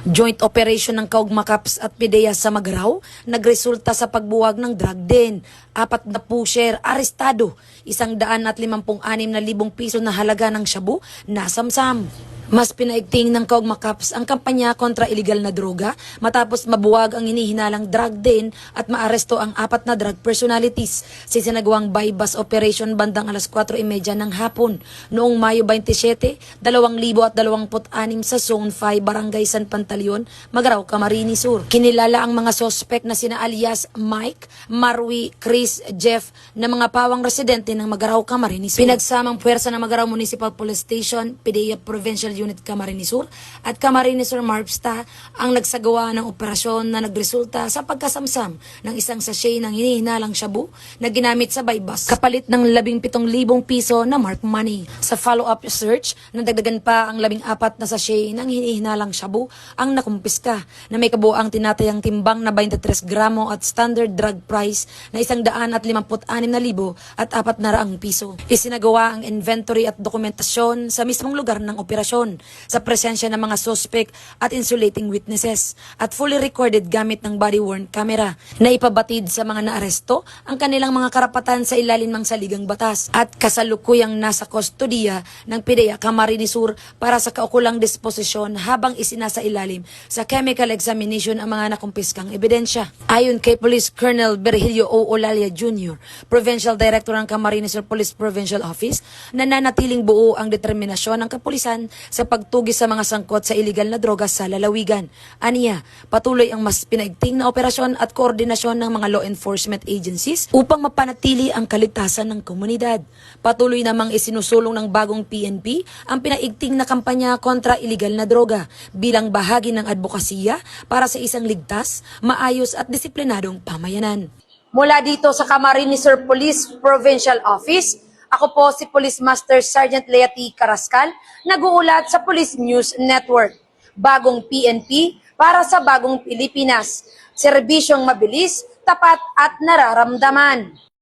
Joint operation ng Kaugma-Caps at PDEA sa Magraw nagresulta sa pagbuwag ng drug den. 4 na pusher arestado, 156,000 piso na halaga ng shabu nasamsam. Mas pinaigting ng Kaugma-Caps ang kampanya kontra iligal na droga matapos mabuwag ang hinihinalang drug den at maaresto ang 4 na drug personalities sa sinagawang bypass operation bandang alas 4:30 ng hapon noong Mayo 27, 2026 sa Zone 5, Barangay San Pantaleon, Magraw, Camarines Sur. Kinilala ang mga sospek na sina alias Mike, Marwi, Chris, Jeff na mga pawang residente ng Magraw, Camarines Sur. Pinagsamang puwersa ng Magraw Municipal Police Station, PDEA Provincial Unit Camarines Sur at Camarines Sur MARPSTA ang nagsagawa ng operasyon na nagresulta sa pagkasamsam ng isang sachet ng hinihinalang shabu na ginamit sa bypass kapalit ng 17,000 piso na mark money. Sa follow-up search, nadagdagan pa ang 14 na sachet ng hinihinalang shabu ang nakumpiska na may kabuang tinatayang timbang na 23 gramo at standard drug price na 156,000 at 400 piso. Isinagawa ang inventory at dokumentasyon sa mismong lugar ng operasyon sa presensya ng mga suspect at insulating witnesses at fully recorded gamit ng body-worn camera na ipabatid sa mga naaresto ang kanilang mga karapatan sa ilalim ng saligang batas at kasalukuyang nasa kustodiya ng PDEA Camarines Sur para sa kaukulang disposisyon habang isinasa ilalim sa chemical examination ang mga nakumpiskang ebidensya. Ayon kay Police Colonel Virgilio O. Olalia Jr., Provincial Director ng Camarines Sur Police Provincial Office, nananatiling buo ang determinasyon ng kapulisan sa pagtugis sa mga sangkot sa iligal na droga sa lalawigan. Aniya, patuloy ang mas pinaigting na operasyon at koordinasyon ng mga law enforcement agencies upang mapanatili ang kaligtasan ng komunidad. Patuloy namang isinusulong ng bagong PNP ang pinaigting na kampanya kontra iligal na droga bilang bahagi ng advokasya para sa isang ligtas, maayos at disiplinadong pamayanan. Mula dito sa Camarines Sur Police Provincial Office, ako po si Police Master Sergeant Leati Carrascal, nag-uulat sa Police News Network. Bagong PNP para sa bagong Pilipinas. Serbisyong mabilis, tapat at nararamdaman.